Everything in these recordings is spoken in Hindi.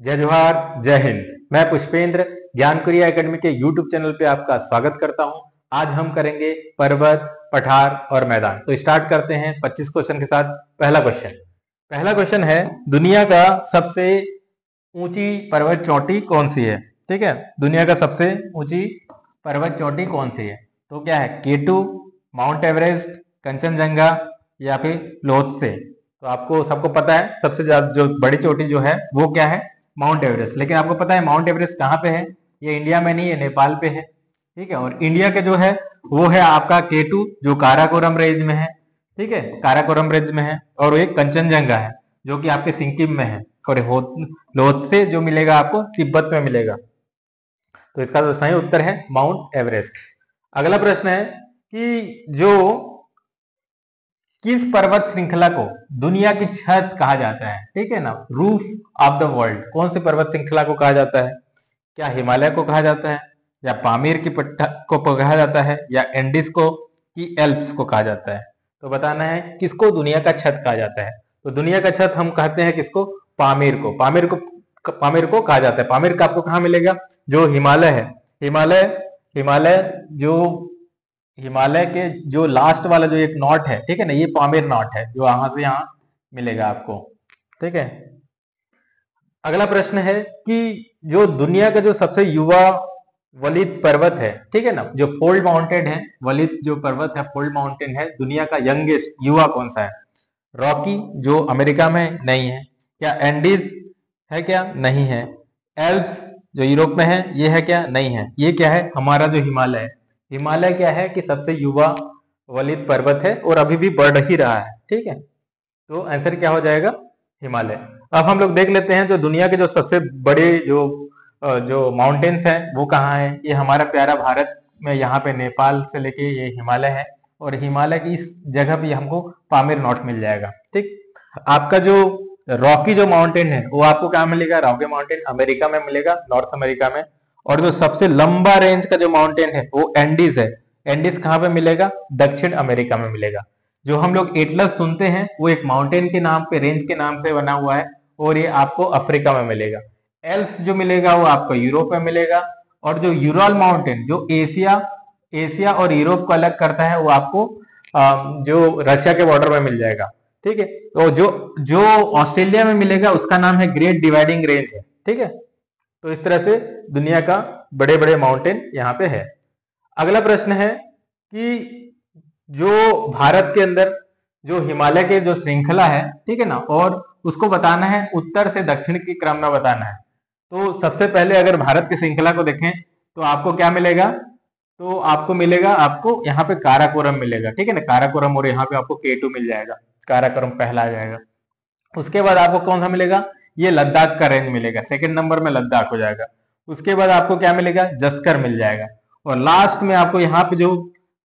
जय जोहार, जय हिंद। मैं पुष्पेंद्र ज्ञानकुरिया एकेडमी के यूट्यूब चैनल पे आपका स्वागत करता हूं। आज हम करेंगे पर्वत, पठार और मैदान। तो स्टार्ट करते हैं 25 क्वेश्चन के साथ। पहला क्वेश्चन है, दुनिया का सबसे ऊंची पर्वत चोटी कौन सी है? ठीक है, दुनिया का सबसे ऊंची पर्वत चोटी कौन सी है? तो क्या है, केटू, माउंट एवरेस्ट, कंचनजंगा या फिर लोत्से? तो आपको सबको पता है सबसे ज्यादा जो बड़ी चोटी जो है वो क्या है, माउंट एवरेस्ट। लेकिन आपको पता है माउंट एवरेस्ट कहाँ पे है? ये इंडिया में नहीं है, नेपाल पे है। ठीक है, और इंडिया के जो है वो है आपका केटू, जो काराकोरम रेंज में है। ठीक है, काराकोरम रेंज में है। और एक कंचनजंगा है जो कि आपके सिक्किम में है। और लोत्से जो मिलेगा आपको तिब्बत में मिलेगा। तो इसका जो सही उत्तर है माउंट एवरेस्ट। अगला प्रश्न है कि जो किस पर्वत श्रृंखला को दुनिया की छत कहा जाता है? ठीक है ना, रूफ ऑफ द वर्ल्ड। कौन सी पर्वत श्रृंखला को कहा जाता है? क्या हिमालय को कहा जाता है, या पामीर की पट्टा को कहा जाता है, या एंडीज को, कि एल्प्स को कहा जाता है? तो बताना है किसको दुनिया का छत कहा जाता है। तो दुनिया का छत हम कहते हैं किसको? पामीर को। पामीर को कहा जाता है। पामीर का आपको कहाँ मिलेगा? जो हिमालय है, हिमालय हिमालय जो हिमालय के जो लास्ट वाला जो एक नॉट है, ठीक है ना, ये पामीर नॉट है जो यहां से यहां मिलेगा आपको। ठीक है, अगला प्रश्न है कि जो दुनिया का जो सबसे युवा वलित पर्वत है, ठीक है ना, जो फोल्ड माउंटेन है, वलित जो पर्वत है, फोल्ड माउंटेन है, दुनिया का यंगेस्ट युवा कौन सा है? रॉकी जो अमेरिका में नहीं है, क्या एंडीज है, क्या नहीं है, एल्प्स जो यूरोप में है ये है, क्या नहीं है, ये क्या है, हमारा जो हिमालय है। हिमालय क्या है कि सबसे युवा वलित पर्वत है और अभी भी बढ़ ही रहा है। ठीक है, तो आंसर क्या हो जाएगा? हिमालय। अब हम लोग देख लेते हैं जो दुनिया के जो सबसे बड़े जो माउंटेन्स हैं वो कहाँ है। ये हमारा प्यारा भारत में, यहाँ पे नेपाल से लेके ये हिमालय है। और हिमालय की इस जगह पे हमको पामीर नॉट मिल जाएगा। ठीक, आपका जो रॉकी जो माउंटेन है वो आपको क्या मिलेगा? रॉकी माउंटेन अमेरिका में मिलेगा, नॉर्थ अमेरिका में। और जो सबसे लंबा रेंज का जो माउंटेन है वो एंडीज है। एंडीज कहाँ पे मिलेगा? दक्षिण अमेरिका में मिलेगा। जो हम लोग एटलस सुनते हैं वो एक माउंटेन के नाम पे, रेंज के नाम से बना हुआ है, और ये आपको अफ्रीका में मिलेगा। एल्प्स जो मिलेगा वो आपको यूरोप में मिलेगा। और जो यूरल माउंटेन जो एशिया और यूरोप को अलग करता है वो आपको जो रशिया के बॉर्डर में मिल जाएगा। ठीक है, तो जो जो ऑस्ट्रेलिया में मिलेगा उसका नाम है ग्रेट डिवाइडिंग रेंज है। ठीक है, तो इस तरह से दुनिया का बड़े बड़े माउंटेन यहाँ पे है। अगला प्रश्न है कि जो भारत के अंदर जो हिमालय के जो श्रृंखला है, ठीक है ना, और उसको बताना है उत्तर से दक्षिण के क्रम में बताना है। तो सबसे पहले अगर भारत की श्रृंखला को देखें तो आपको क्या मिलेगा? तो आपको मिलेगा, आपको यहाँ पे काराकोरम मिलेगा। ठीक है ना, काराकोरम, और यहाँ पे आपको केटू मिल जाएगा। काराकोरम पहला आ जाएगा। उसके बाद आपको कौन सा मिलेगा? ये लद्दाख का रेंज मिलेगा, सेकंड नंबर में लद्दाख हो जाएगा। उसके बाद आपको क्या मिलेगा? जस्कर मिल जाएगा। और लास्ट में आपको यहाँ पे जो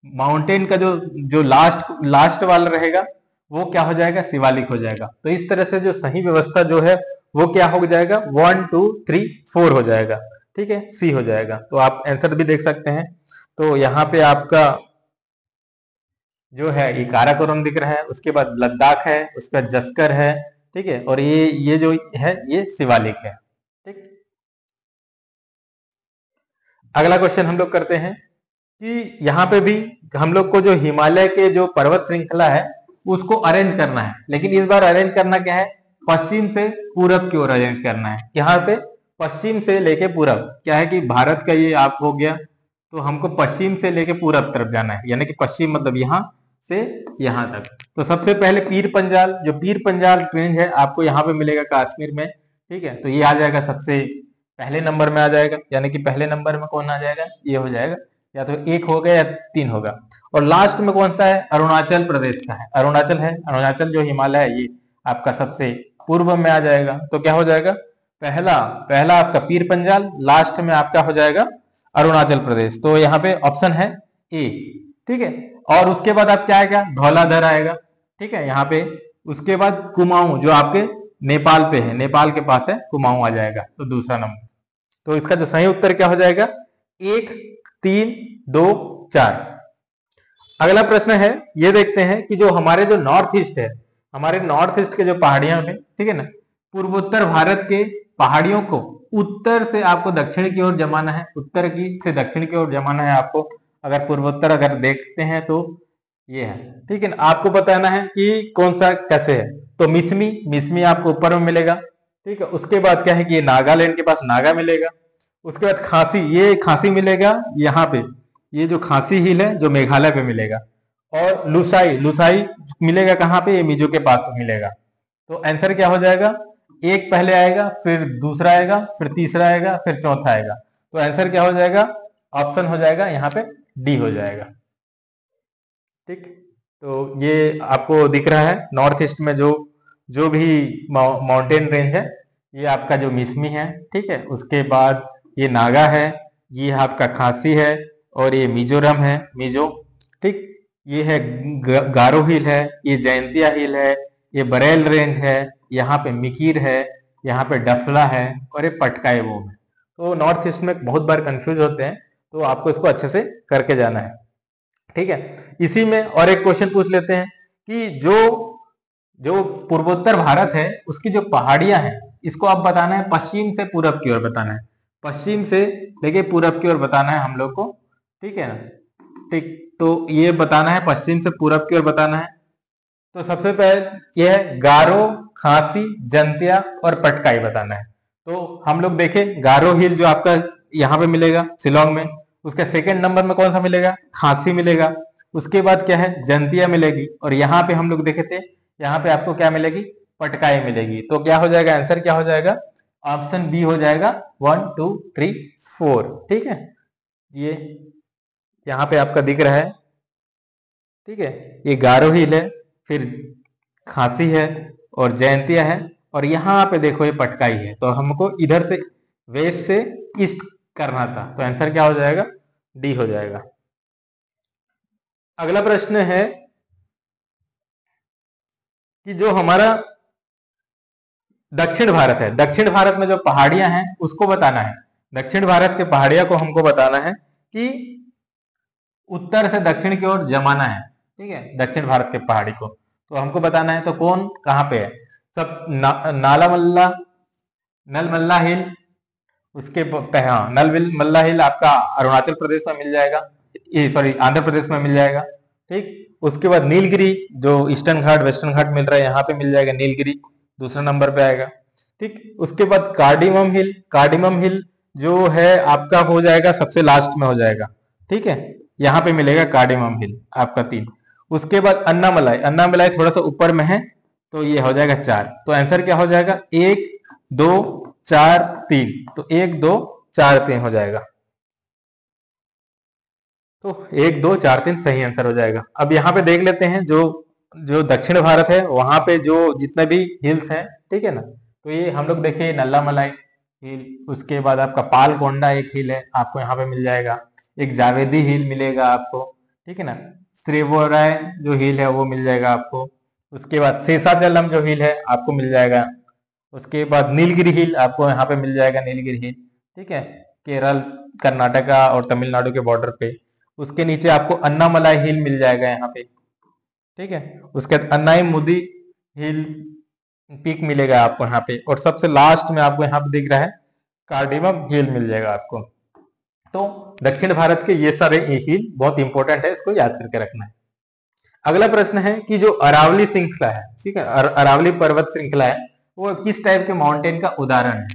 माउंटेन का जो लास्ट वाला रहेगा वो क्या हो जाएगा? शिवालिक हो जाएगा। तो इस तरह से जो सही व्यवस्था जो है वो क्या हो जाएगा? 1 2 3 4 हो जाएगा। ठीक है, सी हो जाएगा। तो आप आंसर भी देख सकते हैं। तो यहाँ पे आपका जो है ये काराकोरम दिख रहा है, उसके बाद लद्दाख है, उसके बाद जस्कर है। ठीक है, और ये जो है ये शिवालिक है। ठीक, अगला क्वेश्चन हम लोग करते हैं कि यहाँ पे भी हम लोग को जो हिमालय के जो पर्वत श्रृंखला है उसको अरेंज करना है। लेकिन इस बार अरेंज करना क्या है? पश्चिम से पूरब की ओर अरेंज करना है। यहाँ पे पश्चिम से लेके पूरब, क्या है कि भारत का ये आप हो गया, तो हमको पश्चिम से लेके पूरब तरफ जाना है, यानी कि पश्चिम मतलब यहाँ से यहाँ तक। तो सबसे पहले पीर पंजाल, जो पीर पंजाल रेंज है आपको यहाँ पे मिलेगा कश्मीर में। ठीक है, तो ये आ जाएगा सबसे पहले नंबर में आ जाएगा, यानी कि पहले नंबर में कौन आ जाएगा? ये हो जाएगा, या तो 1 होगा या 3 होगा। और लास्ट में कौन सा है? अरुणाचल प्रदेश का है, अरुणाचल है। अरुणाचल जो हिमालय है ये आपका सबसे पूर्व में आ जाएगा। तो क्या हो जाएगा? पहला पहला आपका पीर पंजाल, लास्ट में आपका हो जाएगा अरुणाचल प्रदेश। तो यहाँ पे ऑप्शन है ए। ठीक है, और उसके बाद आप क्या आएगा? धौलाधर आएगा। ठीक है, यहाँ पे उसके बाद कुमाऊं जो आपके नेपाल पे है, नेपाल के पास है, कुमाऊं आ जाएगा। तो दूसरा नंबर। तो इसका जो सही उत्तर क्या हो जाएगा? 1 3 2 4। अगला प्रश्न है, ये देखते हैं कि जो हमारे जो नॉर्थ ईस्ट है, हमारे नॉर्थ ईस्ट के जो पहाड़ियां में, ठीक है ना, पूर्वोत्तर भारत के पहाड़ियों को उत्तर से आपको दक्षिण की ओर जमाना है, उत्तर की से दक्षिण की ओर जमाना है आपको। अगर पूर्वोत्तर अगर देखते हैं तो ये है, ठीक है ना। आपको बताना है कि कौन सा कैसे है। तो मिसमी, मिसमी आपको ऊपर में मिलेगा, ठीक है। उसके बाद क्या है कि ये नागालैंड के पास नागा मिलेगा। उसके बाद खांसी, ये खांसी मिलेगा यहाँ पे, ये जो खांसी हिल है जो मेघालय पे मिलेगा। और लुसाई, लुसाई मिलेगा कहाँ पे, ये मिजो के पास मिलेगा। तो आंसर क्या हो जाएगा, एक पहले आएगा, फिर दूसरा आएगा, फिर तीसरा आएगा, फिर चौथा आएगा। तो आंसर क्या हो जाएगा, ऑप्शन हो जाएगा यहाँ पे डी हो जाएगा, ठीक। तो ये आपको दिख रहा है नॉर्थ ईस्ट में जो जो भी माउंटेन रेंज है, ये आपका जो मिसमी है, ठीक है। उसके बाद ये नागा है, ये आपका खासी है, और ये मिजोरम है, मिजो, ठीक। ये है गारो हिल है, ये जयंतिया हिल है, ये बरेल रेंज है, यहाँ पे मिकीर है, यहाँ पे डफला है, और ये पटकाई वो है। तो नॉर्थ ईस्ट में बहुत बार कंफ्यूज होते हैं, तो आपको इसको अच्छे से करके जाना है, ठीक है। इसी में और एक क्वेश्चन पूछ लेते हैं कि जो जो पूर्वोत्तर भारत है उसकी जो पहाड़ियां हैं, इसको आप बताना है पश्चिम से पूरब की ओर बताना है, पश्चिम से लेके पूरब की ओर बताना है हम लोग को, ठीक है ना, ठीक। तो ये बताना है पश्चिम से पूरब की ओर बताना है। तो सबसे पहले यह है गारो, खांसी, जंतिया और पटकाई बताना है। तो हम लोग देखें, गारो हिल जो आपका यहाँ पे मिलेगा शिलोंग में, उसका सेकंड नंबर में कौन सा मिलेगा, खांसी मिलेगा। उसके बाद क्या है, जंतिया मिलेगी, और यहाँ पे हम लोग देखे थे, यहाँ पे आपको क्या मिलेगी, पटकाई मिलेगी। तो क्या हो जाएगा, आंसर क्या हो जाएगा, ऑप्शन बी हो जाएगा, 1 2 3 4, ठीक है। ये यहाँ पे आपका दिख रहा है, ठीक है। ये गारो हिल है, फिर खांसी है, और जयंतिया है, और यहाँ पे देखो ये पटकाई है। तो हमको इधर से वेस्ट से ईस्ट करना था, तो आंसर क्या हो जाएगा, डी हो जाएगा। अगला प्रश्न है कि जो हमारा दक्षिण भारत है, दक्षिण भारत में जो पहाड़ियां हैं उसको बताना है। दक्षिण भारत के पहाड़ियां को हमको बताना है कि उत्तर से दक्षिण की ओर जमाना है, ठीक है, दक्षिण भारत के पहाड़ी को। तो हमको बताना है तो कौन कहाँ पे है। सब नाला मल्ला, नल मल्ला हिल, उसके हाँ, नल मल्ला हिल आपका अरुणाचल प्रदेश में मिल जाएगा, ये सॉरी आंध्र प्रदेश में मिल जाएगा, ठीक। उसके बाद नीलगिरी, जो ईस्टर्न घाट वेस्टर्न घाट मिल रहा है यहाँ पे मिल जाएगा, नीलगिरी दूसरा नंबर पे आएगा, ठीक। उसके बाद कार्डिमम हिल, कार्डिमम हिल जो है आपका हो जाएगा सबसे लास्ट में हो जाएगा, ठीक है, यहाँ पे मिलेगा कार्डिमम हिल आपका 3। उसके बाद अन्नामलाई, अन्नामलाई थोड़ा सा ऊपर में है, तो ये हो जाएगा 4। तो आंसर क्या हो जाएगा, 1 2 4 3, तो 1 2 4 3 हो जाएगा। तो 1 2 4 3 सही आंसर हो जाएगा। अब यहाँ पे देख लेते हैं जो जो दक्षिण भारत है वहां पे जो जितने भी हिल्स हैं, ठीक है ना। तो ये हम लोग देखें, नल्ला मलाई हिल, उसके बाद आपका पालकोंडा एक हिल है, आपको यहाँ पे मिल जाएगा। एक जावेदी हिल मिलेगा आपको, ठीक है ना। श्रीवोराय जो हिल है वो मिल जाएगा आपको। उसके बाद शेषाचलम जो हिल है आपको मिल जाएगा। उसके बाद नीलगिरी हिल आपको यहाँ पे मिल जाएगा, नीलगिरी हिल, ठीक है, केरल कर्नाटका और तमिलनाडु के बॉर्डर पे। उसके नीचे आपको अन्नामलाई हिल मिल जाएगा यहाँ पे, ठीक है। उसके बाद अन्नाई मुदी हिल पीक मिलेगा आपको यहाँ पे, और सबसे लास्ट में आपको यहाँ पे दिख रहा है कार्डिमम हिल मिल जाएगा आपको। तो दक्षिण भारत के ये सारे हिल बहुत इंपॉर्टेंट है, इसको याद करके रखना है। अगला प्रश्न है कि जो अरावली श्रृंखला है, ठीक है, अरावली पर्वत श्रृंखला है, वो किस टाइप के माउंटेन का उदाहरण है।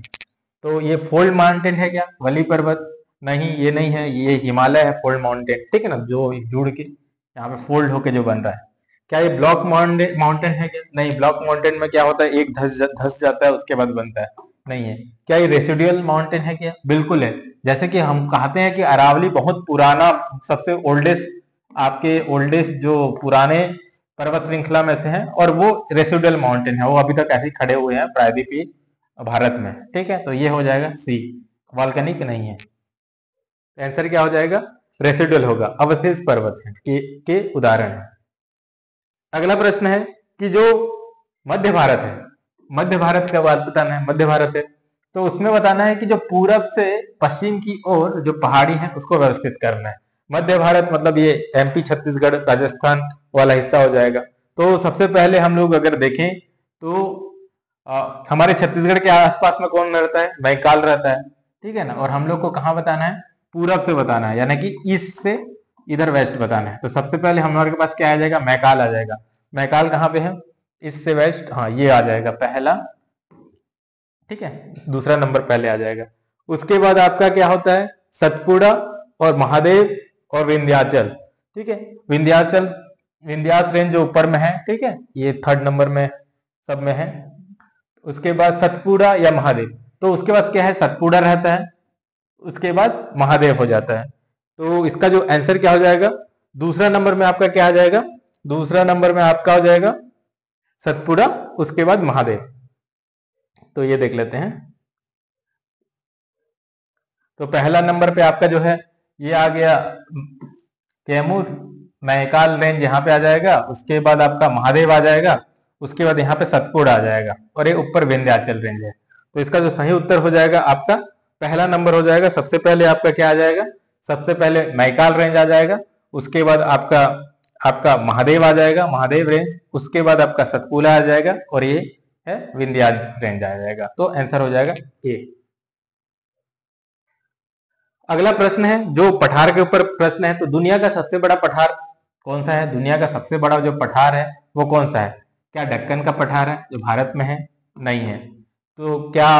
तो ये फोल्ड माउंटेन है क्या, वली पर्वत, नहीं ये नहीं है, ये हिमालय है फोल्ड माउंटेन, ठीक है ना, जो जुड़ के यहाँ पे फोल्ड होके जो बन रहा है। क्या ये ब्लॉक माउंटेन है क्या, नहीं, ब्लॉक माउंटेन में क्या होता है, एक धस जाता है उसके बाद बनता है, नहीं है। क्या ये रेसिडुअल माउंटेन है क्या, बिल्कुल है। जैसे कि हम कहते हैं कि अरावली बहुत पुराना, सबसे ओल्डेस्ट, आपके ओल्डेस्ट जो पुराने पर्वत श्रृंखला में से है, और वो रेसिडुअल माउंटेन है, वो अभी तक ऐसे खड़े हुए हैं प्रायद्वीपीय भारत में, ठीक है। तो ये हो जाएगा सी, वॉल्केनिक नहीं है। आंसर क्या हो जाएगा, रेसिडुअल होगा, अवशेष पर्वत है के उदाहरण है। अगला प्रश्न है कि जो मध्य भारत है, मध्य भारत का बात बताना है, मध्य भारत है तो उसमें बताना है कि जो पूरब से पश्चिम की ओर जो पहाड़ी है उसको व्यवस्थित करना है। मध्य भारत मतलब ये एमपी छत्तीसगढ़ राजस्थान वाला हिस्सा हो जाएगा। तो सबसे पहले हम लोग अगर देखें तो हमारे छत्तीसगढ़ के आसपास में कौन रहता है? मैकाल रहता है, ठीक है ना। और हम लोग को कहाँ बताना है? पूरब से बताना है, यानी कि ईस्ट से इधर वेस्ट बताना है। तो सबसे पहले हमारे पास क्या आ जाएगा? मैकाल आ जाएगा। मैकाल कहाँ पे है? ईस्ट से वेस्ट, हाँ ये आ जाएगा पहला, ठीक है। दूसरा नंबर पहले आ जाएगा। उसके बाद आपका क्या होता है? सतपुड़ा और महादेव और विंध्याचल, ठीक है। विंध्याचल, विंध्यास रेंज जो ऊपर में है, ठीक है, ये थर्ड नंबर में सब में है। उसके बाद सतपुड़ा या महादेव, तो उसके बाद क्या है? सतपुड़ा रहता है, उसके बाद महादेव हो जाता है। तो इसका जो आंसर क्या हो जाएगा? दूसरा नंबर में आपका क्या आ जाएगा? दूसरा नंबर में आपका हो जाएगा सतपुड़ा, उसके बाद महादेव। तो ये देख लेते हैं। तो पहला नंबर पे आपका जो है ये आ गया कैमूर मैकाल रेंज, यहाँ पे आ जाएगा। उसके बाद आपका महादेव आ जाएगा, उसके बाद यहाँ पे सतपुड़ा आ जाएगा, और ये ऊपर विंध्याचल रेंज है। तो इसका जो सही उत्तर हो जाएगा आपका पहला नंबर हो जाएगा। सबसे पहले आपका क्या आ जाएगा? सबसे पहले मैकाल रेंज आ जाएगा, उसके बाद आपका आपका महादेव आ जाएगा, महादेव रेंज, उसके बाद आपका सतपुड़ा आ जाएगा, और ये है विंध्याचल रेंज आ जाएगा। तो आंसर हो जाएगा ए। अगला प्रश्न है जो पठार के ऊपर प्रश्न है। तो दुनिया का सबसे बड़ा पठार कौन सा है? दुनिया का सबसे बड़ा जो पठार है वो कौन सा है? क्या दक्कन का पठार है जो भारत में है? नहीं है। तो क्या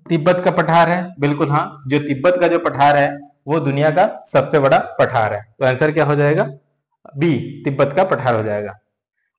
तिब्बत का पठार है? बिल्कुल हाँ, जो तिब्बत का जो पठार है वो दुनिया का सबसे बड़ा पठार है। तो आंसर क्या हो जाएगा? बी, तिब्बत का पठार हो जाएगा।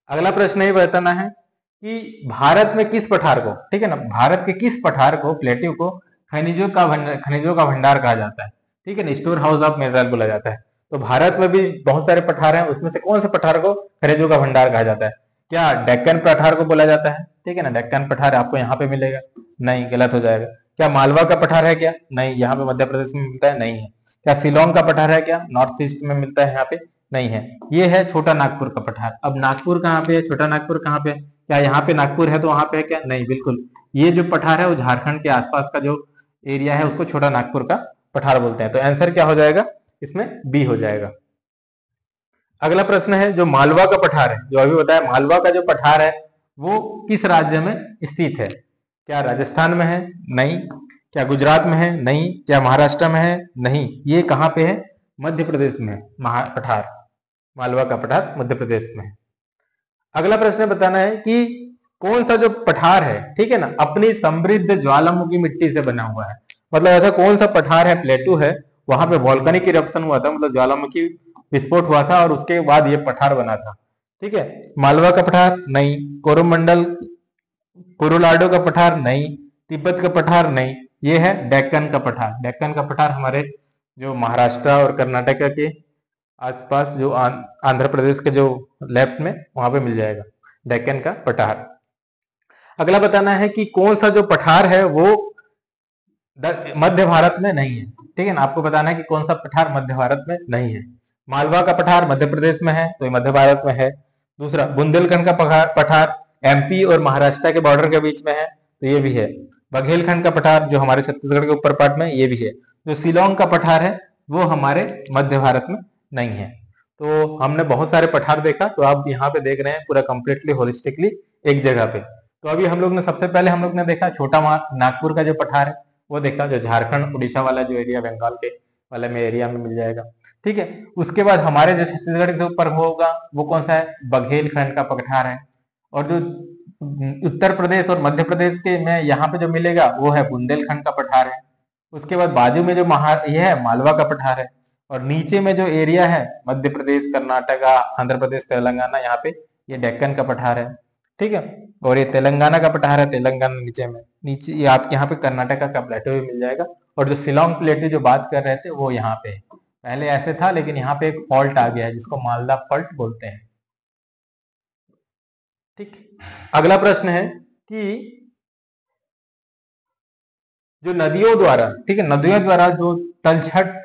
अगला प्रश्न ये बताना है कि भारत में किस पठार को, ठीक है ना, भारत के किस पठार को, प्लेट्यू को खनिजों का भंडार कहा जाता है, ठीक है ना, स्टोर हाउस ऑफ मिनरल बोला जाता है। तो भारत में भी बहुत सारे पठार हैं, उसमें से कौन से पठार को खनिजों का भंडार कहा जाता है? क्या डेक्कन पठार को बोला जाता है? ठीक है ना, डेक्कन पठार आपको यहाँ पे मिलेगा, नहीं, गलत हो जाएगा। क्या मालवा का पठार है क्या? नहीं, यहाँ पे मध्य प्रदेश में मिलता है, नहीं है। क्या शिलोंग का पठार है क्या? नॉर्थ ईस्ट में मिलता है, यहाँ पे नहीं है। ये है छोटा नागपुर का पठार। अब नागपुर कहाँ पे है? छोटा नागपुर कहाँ पे है? क्या यहाँ पे नागपुर है तो वहां पे है क्या? नहीं, बिल्कुल। ये जो पठार है वो झारखंड के आसपास का जो एरिया है उसको छोटा नागपुर का पठार बोलते हैं। तो आंसर क्या हो जाएगा? इसमें बी हो जाएगा। अगला प्रश्न है जो मालवा का पठार है, जो अभी बताया, मालवा का जो पठार है वो किस राज्य में स्थित है? क्या राजस्थान में है? नहीं। क्या गुजरात में है? नहीं। क्या महाराष्ट्र में है? नहीं। ये कहाँ पे है? मध्य प्रदेश में पठार, मालवा का पठार मध्य प्रदेश में। अगला प्रश्न बताना है कि कौन सा जो पठार है, ठीक है ना, अपनी समृद्ध ज्वालामुखी मिट्टी से बना हुआ है। मतलब ऐसा कौन सा पठार है, प्लेटू है, वहां पे वॉल्केनिक इरप्शन हुआ था, मतलब ज्वालामुखी विस्फोट हुआ था और उसके बाद ये पठार बना था, ठीक है। मालवा का पठार नहीं, कोरोमंडल कोरोलाडो का पठार नहीं, तिब्बत का पठार नहीं, ये है डेक्कन का पठार। डेक्कन का पठार हमारे जो महाराष्ट्र और कर्नाटक के आसपास जो आंध्र प्रदेश के जो लेफ्ट में वहां पे मिल जाएगा डेक्कन का पठार। अगला बताना है कि कौन सा जो पठार है वो मध्य भारत में नहीं है, ठीक है ना। आपको बताना है कि कौन सा पठार मध्य भारत में नहीं है। मालवा का पठार मध्य प्रदेश में है तो ये मध्य भारत में है। दूसरा, बुंदेलखंड का पठार एमपी और महाराष्ट्र के बॉर्डर के बीच में है तो ये भी है। बघेलखंड का पठार जो हमारे छत्तीसगढ़ के ऊपर पार्ट में, ये भी है। जो शिलोंग का पठार है वो हमारे मध्य भारत में नहीं है। तो हमने बहुत सारे पठार देखा, तो आप यहाँ पे देख रहे हैं पूरा कंप्लीटली होलिस्टिकली एक जगह पे। तो अभी हम लोग ने सबसे पहले हम लोग ने देखा छोटा नागपुर का जो पठार है वो देखा, जो झारखंड उड़ीसा वाला जो एरिया, बंगाल के वाले में एरिया में मिल जाएगा, ठीक है। उसके बाद हमारे जो छत्तीसगढ़ से ऊपर होगा वो कौन सा है? बघेलखंड का पठार है। और जो उत्तर प्रदेश और मध्य प्रदेश के में यहाँ पे जो मिलेगा वो है बुंदेलखंड का पठार है। उसके बाद बाजू में जो ये है मालवा का पठार है। और नीचे में जो एरिया है मध्य प्रदेश, कर्नाटका, आंध्र प्रदेश, तेलंगाना, यहाँ पे ये डेक्कन का पठार है, ठीक है। और ये तेलंगाना का पठार है, तेलंगाना नीचे में, नीचे ये आपके यहाँ पे कर्नाटका का प्लेटो भी मिल जाएगा। और जो शिलोंग प्लेटो जो बात कर रहे थे वो यहाँ पे पहले ऐसे था, लेकिन यहाँ पे एक फॉल्ट आ गया है जिसको मालदा फॉल्ट बोलते हैं, ठीक। अगला प्रश्न है कि जो नदियों द्वारा, ठीक है, नदियों द्वारा जो तलछट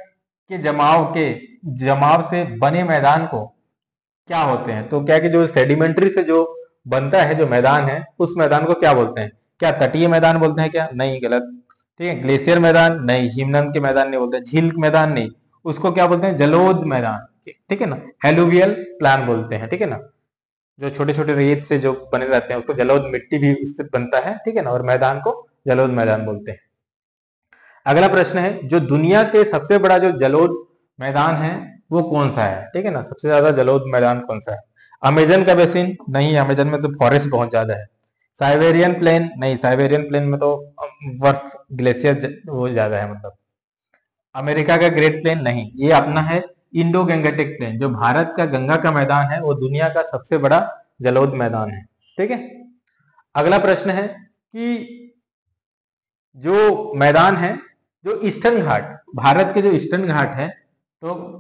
के जमाव से बने मैदान को क्या होते हैं? तो क्या कि जो सेडिमेंट्री से जो बनता है जो मैदान है उस मैदान को क्या बोलते हैं? क्या तटीय मैदान बोलते हैं क्या? नहीं, गलत, ठीक है। ग्लेशियर मैदान नहीं, हिमनद के मैदान नहीं बोलते, झील मैदान नहीं, उसको क्या बोलते हैं? जलोद मैदान, ठीक है ना, एलुवियल प्लान बोलते हैं, ठीक है ना। जो छोटे छोटे रेत से जो बने रहते हैं उसको जलोढ़ मिट्टी भी उससे बनता है, ठीक है ना, और मैदान को जलोढ़ मैदान बोलते हैं। अगला प्रश्न है, जो दुनिया के सबसे बड़ा जो जलोढ़ मैदान है वो कौन सा है, ठीक है ना, सबसे ज्यादा जलोढ़ मैदान कौन सा है? अमेजन का बेसिन? नहीं, अमेजन में तो फॉरेस्ट बहुत ज्यादा है। Siberian plain? नहीं, साइबेरियन प्लेन में तो बर्फ ग्लेशियर वो ज्यादा है, मतलब। अमेरिका का ग्रेट प्लेन? नहीं, ये अपना है इंडो गंगेटिक प्लेन। जो भारत का गंगा का मैदान है वो दुनिया का सबसे बड़ा जलोढ़ मैदान है, ठीक है। अगला प्रश्न है कि जो मैदान है, जो ईस्टर्न घाट, भारत के जो ईस्टर्न घाट है, तो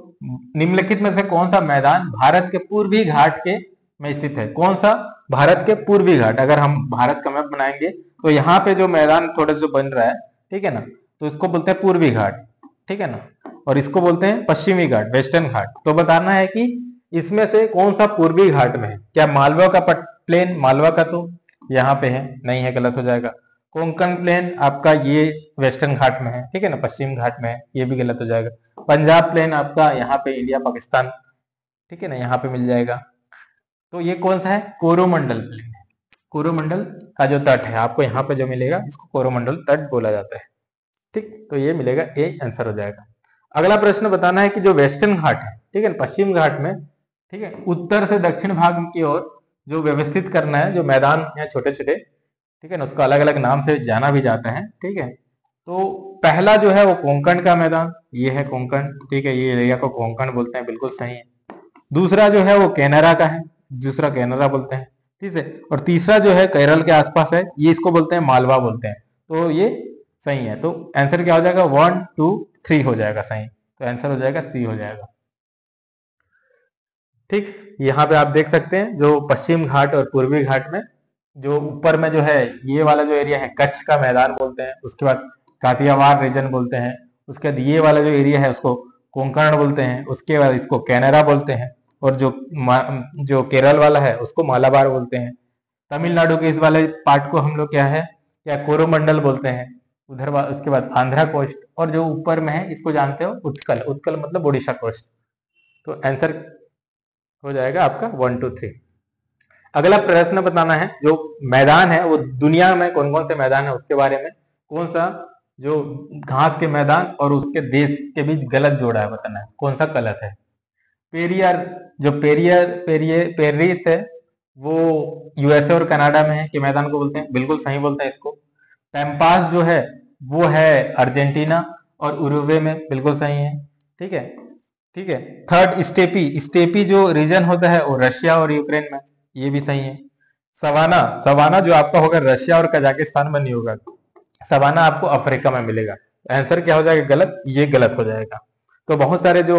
निम्नलिखित में से कौन सा मैदान भारत के पूर्वी घाट के में स्थित है? कौन सा भारत के पूर्वी घाट? अगर हम भारत का मैप बनाएंगे तो यहाँ पे जो मैदान थोड़ा जो बन रहा है, ठीक है ना, तो इसको बोलते हैं पूर्वी घाट, ठीक है ना, और इसको बोलते हैं पश्चिमी घाट, वेस्टर्न घाट। तो बताना है कि इसमें से कौन सा पूर्वी घाट में है। क्या मालवा का प्लेन? मालवा का तो यहाँ पे है, नहीं है, गलत हो जाएगा। कोंकण प्लेन आपका ये वेस्टर्न घाट में है, ठीक है ना, पश्चिम घाट में है, ये भी गलत हो जाएगा। पंजाब प्लेन आपका यहाँ पे इंडिया पाकिस्तान, ठीक है ना, यहाँ पे मिल जाएगा। तो ये कौन सा है? कोरोमंडल प्लेन है। कोरोमंडल का जो तट है आपको यहाँ पे जो मिलेगा, इसको कोरोमंडल तट बोला जाता है, ठीक। तो ये मिलेगा, ए आंसर हो जाएगा। अगला प्रश्न बताना है कि जो वेस्टर्न घाट है, ठीक है, पश्चिम घाट में, ठीक है, उत्तर से दक्षिण भाग की ओर जो व्यवस्थित करना है, जो मैदान है छोटे छोटे, ठीक है ना, उसको अलग अलग नाम से जाना भी जाता है, ठीक है। तो पहला जो है वो कोंकण का मैदान, ये है कोंकण, ठीक है, ये एरिया को कोंकण बोलते हैं, बिल्कुल सही है। दूसरा जो है वो कैनरा का है, दूसरा कैनरा बोलते हैं, ठीक है। और तीसरा जो है केरल के आसपास है, ये इसको बोलते हैं मालवा बोलते हैं, तो ये सही है। तो आंसर क्या हो जाएगा? 1 2 3 हो जाएगा सही, तो आंसर हो जाएगा सी हो जाएगा, ठीक। यहाँ पे आप देख सकते हैं जो पश्चिम घाट और पूर्वी घाट में जो ऊपर में जो है ये वाला जो एरिया है कच्छ का मैदान बोलते हैं, उसके बाद कातियावाड़ रीजन बोलते हैं, उसके बाद ये वाला जो एरिया है उसको कोंकण बोलते हैं, उसके बाद इसको कैनरा बोलते हैं, और जो केरल वाला है उसको मालाबार बोलते हैं। तमिलनाडु के इस वाले पार्ट को हम लोग क्या है, क्या कोरोमंडल बोलते हैं उधर। उसके बाद आंध्रा कोस्ट, और जो ऊपर में है इसको जानते हो उत्कल, उत्कल मतलब ओडिशा कोस्ट। तो आंसर हो जाएगा आपका 1 2 3। अगला प्रश्न बताना है, जो मैदान है वो दुनिया में कौन कौन से मैदान है उसके बारे में, कौन सा जो घास के मैदान और उसके देश के बीच गलत जोड़ा है, बताना है कौन सा गलत है। पेरियार, जो पेरिस है वो यूएसए और कनाडा में है, कि मैदान को बोलते हैं, बिल्कुल सही बोलते हैं इसको। पैम्पास जो है वो है अर्जेंटीना और उरुग्वे में, बिल्कुल सही है, ठीक है, ठीक है। थर्ड स्टेपी, स्टेपी जो रीजन होता है वो रशिया और यूक्रेन में, ये भी सही है। सवाना, सवाना जो आपका होगा रशिया और कजाकिस्तान में नहीं होगा, सवाना आपको अफ्रीका में मिलेगा। आंसर क्या हो जाएगा? गलत, ये गलत हो जाएगा। तो बहुत सारे जो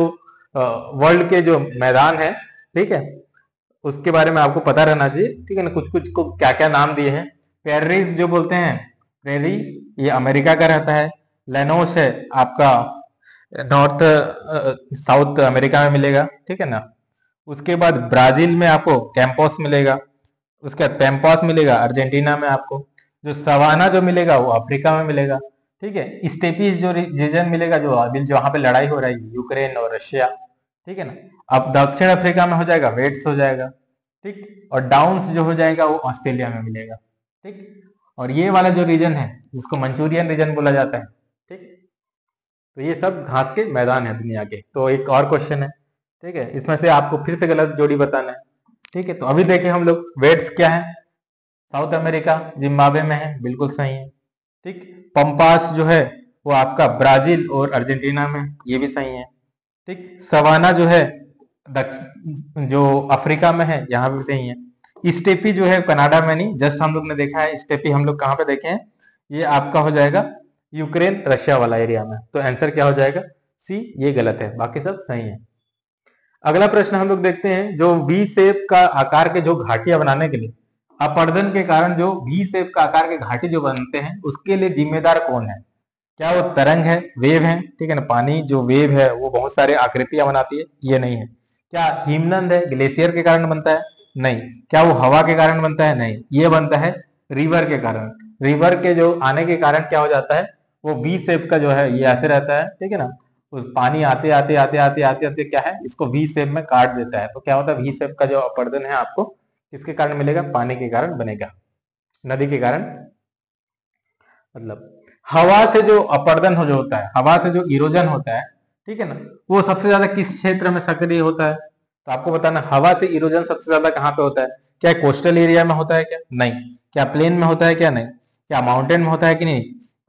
वर्ल्ड के जो मैदान है, ठीक है, उसके बारे में आपको पता रहना चाहिए, ठीक है ना, कुछ कुछ को क्या क्या नाम दिए हैं। पेरिस जो बोलते हैं, प्रेरी, ये अमेरिका का रहता है। लेनोस है आपका नॉर्थ साउथ अमेरिका में मिलेगा, ठीक है ना। उसके बाद ब्राजील में आपको कैंपोस मिलेगा, उसके बाद पैम्पास मिलेगा अर्जेंटीना में आपको। जो सवाना जो मिलेगा वो अफ्रीका में मिलेगा, ठीक है। स्टेपीज जो रीजन मिलेगा जो अभी जहाँ पे लड़ाई हो रही है यूक्रेन और रशिया, ठीक है ना। अब दक्षिण अफ्रीका में हो जाएगा वेट्स हो जाएगा, ठीक। और डाउन्स जो हो जाएगा वो ऑस्ट्रेलिया में मिलेगा, ठीक। और ये वाला जो रीजन है जिसको मंचूरियन रीजन बोला जाता है, ठीक। तो ये सब घास के मैदान है दुनिया के। तो एक और क्वेश्चन है, ठीक है, इसमें से आपको फिर से गलत जोड़ी बताना है, ठीक है। तो अभी देखें हम लोग, वेट्स क्या है? साउथ अमेरिका जिम्बाब्वे में है, बिल्कुल सही है, ठीक। पंपास जो है वो आपका ब्राजील और अर्जेंटीना में, ये भी सही है, ठीक। सवाना जो है जो अफ्रीका में है, यहाँ भी सही है। स्टेपी जो है कनाडा में नहीं, जस्ट हम लोग ने देखा है स्टेपी, हम लोग कहाँ पे देखे हैं, ये आपका हो जाएगा यूक्रेन रशिया वाला एरिया में। तो आंसर क्या हो जाएगा? सी, ये गलत है, बाकी सब सही है। अगला प्रश्न हम लोग देखते हैं, जो वी शेप का आकार के जो घाटियां बनाने के लिए, अपर्दन के कारण जो वी शेप का आकार के घाटी जो बनते हैं उसके लिए जिम्मेदार कौन है? क्या वो तरंग है, वेव है, ठीक है ना, पानी जो वेव है वो बहुत सारे आकृतियां बनाती है, ये नहीं है। क्या हिमनद है, ग्लेशियर के कारण बनता है? नहीं। क्या वो हवा के कारण बनता है? नहीं, ये बनता है रिवर के कारण। रिवर के जो आने के कारण क्या हो जाता है, वो वी शेप का जो है ये ऐसे रहता है, ठीक है ना, उस पानी आते आते आते आते आते आते क्या है, इसको वी शेप में काट देता है। तो क्या होता है, वी शेप का जो अपर्दन है आपको किसके कारण मिलेगा? पानी के कारण बनेगा, नदी के कारण। मतलब हवा से जो अपरदन हो जो होता है, हवा से जो इरोजन होता है, ठीक है ना, वो सबसे ज्यादा किस क्षेत्र में सक्रिय होता है? तो आपको बताना, हवा से इरोजन सबसे ज्यादा कहाँ पे होता है? क्या कोस्टल एरिया में होता है क्या? नहीं। क्या प्लेन में होता है क्या? नहीं। क्या माउंटेन में होता है कि नहीं?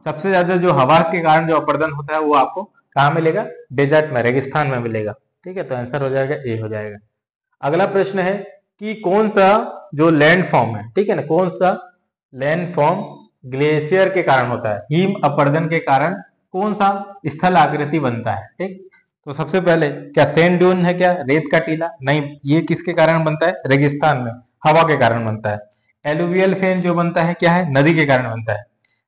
सबसे ज्यादा जो हवा के कारण जो अपरदन होता है वो आपको कहाँ मिलेगा? डेजर्ट में, रेगिस्तान में मिलेगा। ठीक है, तो आंसर हो जाएगा ए हो जाएगा। अगला प्रश्न है कि कौन सा जो लैंड फॉर्म है, ठीक है ना, कौन सा लैंड फॉर्म ग्लेशियर के कारण होता है, हिम अपरदन के कारण कौन सा स्थल आकृति बनता है? ठीक, तो सबसे पहले क्या सैंड ड्यून है क्या? रेत का टीला? नहीं, ये किसके कारण बनता है? रेगिस्तान में, हवा के कारण बनता है। एलुवियल फेन जो बनता है क्या है? नदी के कारण बनता है।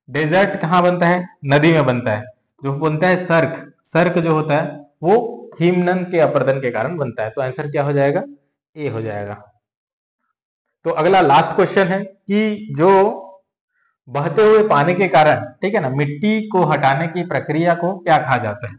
डेजर्ट कहाँ बनता है? नदी में बनता है। जो बनता है सर्क, सर्क जो होता है वो हिमनन के अपरदन के कारण बनता है। तो आंसर क्या हो जाएगा? ए हो जाएगा। तो अगला लास्ट क्वेश्चन है कि जो बहते हुए पानी के कारण, ठीक है ना, मिट्टी को हटाने की प्रक्रिया को क्या कहा जाता है?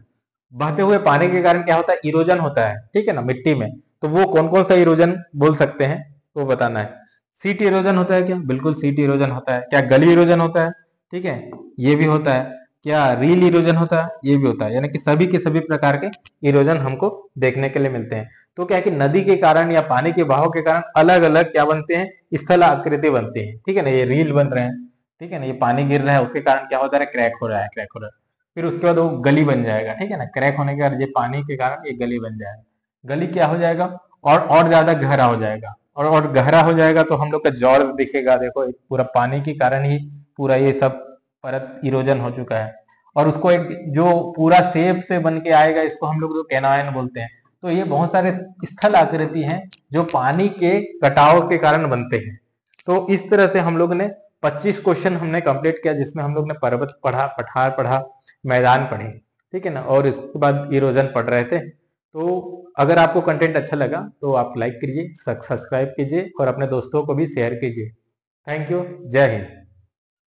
बहते हुए पानी के कारण क्या होता है? इरोजन होता है, ठीक है ना, मिट्टी में। तो वो कौन कौन सा इरोजन बोल सकते हैं, वो बताना है। सीट इरोजन होता है क्या? बिल्कुल सीट इरोजन होता है। क्या गली इरोजन होता है? ठीक है, ये भी होता है। क्या रील इरोजन होता है? ये भी होता है। यानी कि सभी के सभी प्रकार के इरोजन हमको देखने के लिए मिलते हैं। तो क्या है कि नदी के कारण या पानी के बहाव के कारण अलग अलग क्या बनते हैं? स्थल आकृति बनती है। ठीक है ना, ये रील बन रहे हैं, ठीक है ना, ये पानी गिर रहा है उसके कारण क्या होता है? क्रैक हो रहा है, क्रैक हो रहा है। फिर उसके बाद वो गली बन जाएगा, ठीक है ना, क्रैक होने के बाद ये पानी के कारण ये गली बन जाएगा। गली क्या हो जाएगा? और ज्यादा गहरा हो जाएगा, और गहरा हो जाएगा तो हम लोग का जॉर्ज दिखेगा। देखो, एक पूरा पानी के कारण ही पूरा ये सब परत इरोजन हो चुका है। और उसको एक जो पूरा शेप से बन के आएगा, इसको हम लोग जो कैनायन बोलते हैं। तो ये बहुत सारे स्थल आकृति हैं जो पानी के कटाव के कारण बनते हैं। तो इस तरह से हम लोग ने 25 क्वेश्चन हमने कंप्लीट किया, जिसमें हम लोग ने पर्वत पढ़ा, पठार पढ़ा, मैदान पढ़े, ठीक है ना, और इसके बाद इरोजन पढ़ रहे थे। तो अगर आपको कंटेंट अच्छा लगा तो आप लाइक कीजिए, सब्सक्राइब कीजिए और अपने दोस्तों को भी शेयर कीजिए। Thank you. जय हिंद।